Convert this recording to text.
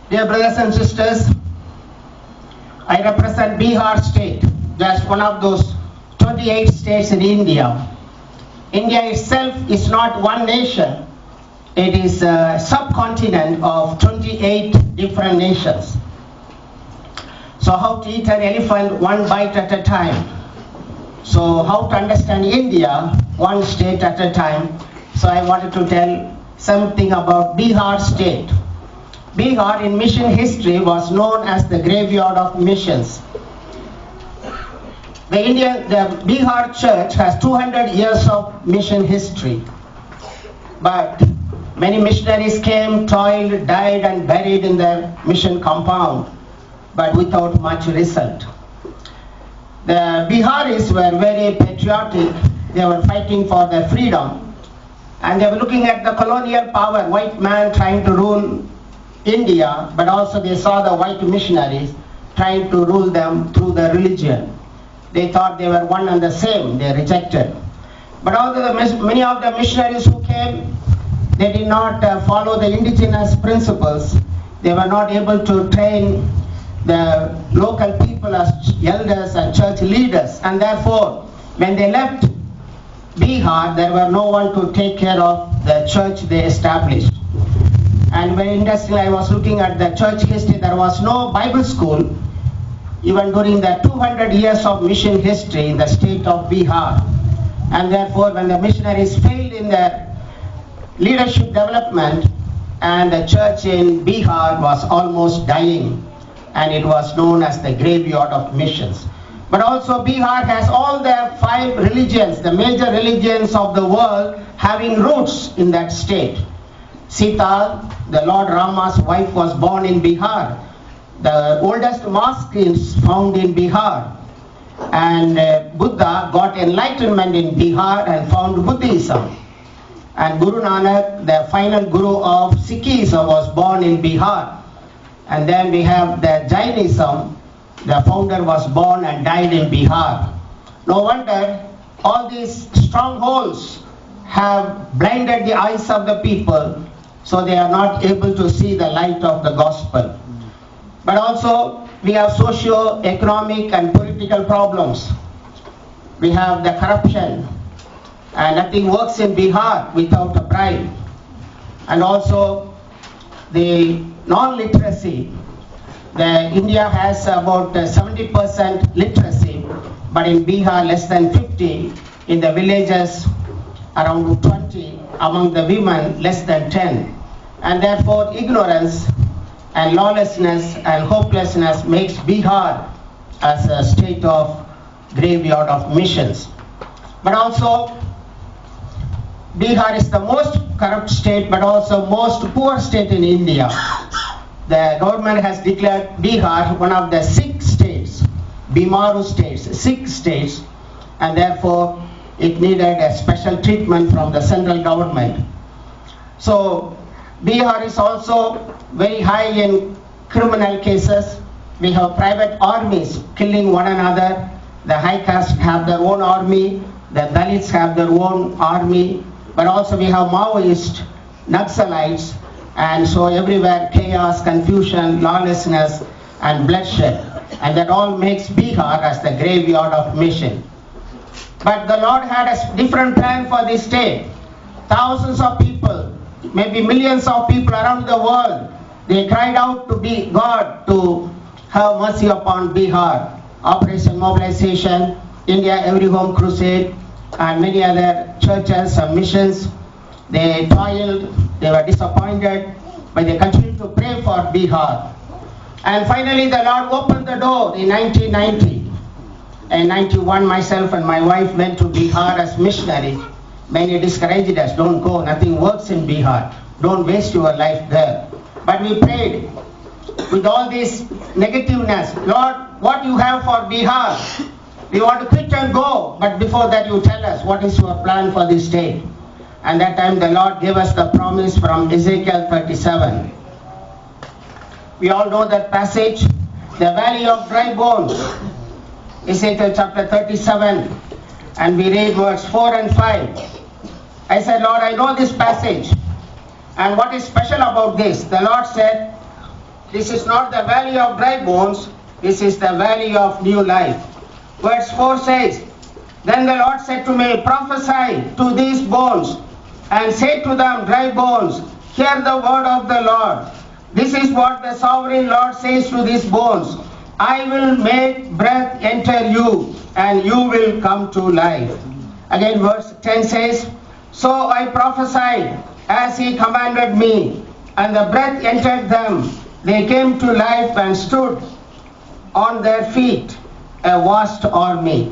Dear brothers and sisters, I represent Bihar state, just one of those 28 states in India. India itself is not one nation, it is a subcontinent of 28 different nations. So how to eat an elephant one bite at a time. So how to understand India one state at a time. So I wanted to tell something about Bihar state. Bihar in mission history was known as the graveyard of missions. The Bihar church has 200 years of mission history. But many missionaries came, toiled, died and buried in their mission compound, but without much result. The Biharis were very patriotic. They were fighting for their freedom. And they were looking at the colonial power, white man trying to rule India, but also they saw the white missionaries trying to rule them through the religion. They thought they were one and the same. They rejected. But although many of the missionaries who came, they did not follow the indigenous principles. They were not able to train the local people as elders and church leaders. And therefore, when they left Bihar, there were no one to take care of the church they established. And very interestingly, I was looking at the church history, there was no Bible school even during the 200 years of mission history in the state of Bihar. And therefore, when the missionaries failed in their leadership development, and the church in Bihar was almost dying, and it was known as the graveyard of missions. But also Bihar has all the 5 religions, the major religions of the world, having roots in that state. Sita, the Lord Rama's wife, was born in Bihar. The oldest mosque is found in Bihar. And Buddha got enlightenment in Bihar and found Buddhism. And Guru Nanak, the final guru of Sikhism, was born in Bihar. And then we have the Jainism, the founder was born and died in Bihar. No wonder all these strongholds have blinded the eyes of the people, so they are not able to see the light of the gospel. But also we have socio-economic and political problems. We have the corruption, and nothing works in Bihar without a bribe. And also the non-literacy. India has about 70% literacy, but in Bihar less than 50, in the villages around 20, among the women less than 10. And therefore ignorance and lawlessness and hopelessness makes Bihar as a state of graveyard of missions. But also Bihar is the most corrupt state, but also most poor state in India. The government has declared Bihar one of the 6 states, Bimaru states, 6 states, and therefore it needed a special treatment from the central government. So Bihar is also very high in criminal cases. We have private armies killing one another. The high caste have their own army, the Dalits have their own army, but also we have Maoist, Naxalites, and so everywhere chaos, confusion, lawlessness, and bloodshed. And that all makes Bihar as the graveyard of mission. But the Lord had a different plan for this state. Thousands of people, maybe millions of people around the world, they cried out to God to have mercy upon Bihar. Operation Mobilization, India Every Home Crusade, and many other churches and missions. They toiled, they were disappointed, but they continued to pray for Bihar. And finally the Lord opened the door in 1990. In 91, myself and my wife went to Bihar as missionaries. Many discouraged us, don't go, nothing works in Bihar. Don't waste your life there. But we prayed with all this negativeness, Lord, what you have for Bihar? We want to quit and go, but before that you tell us what is your plan for this state. And that time the Lord gave us the promise from Ezekiel 37. We all know that passage, the valley of dry bones, Ezekiel chapter 37, and we read verse 4 and 5. I said, Lord, I know this passage, and what is special about this? The Lord said, this is not the valley of dry bones, this is the valley of new life. Verse 4 says, Then the Lord said to me, Prophesy to these bones, and say to them, Dry bones, hear the word of the Lord. This is what the sovereign Lord says to these bones. I will make breath enter you, and you will come to life. Again, verse 10 says, So I prophesied as he commanded me, and the breath entered them. They came to life and stood on their feet, a vast army.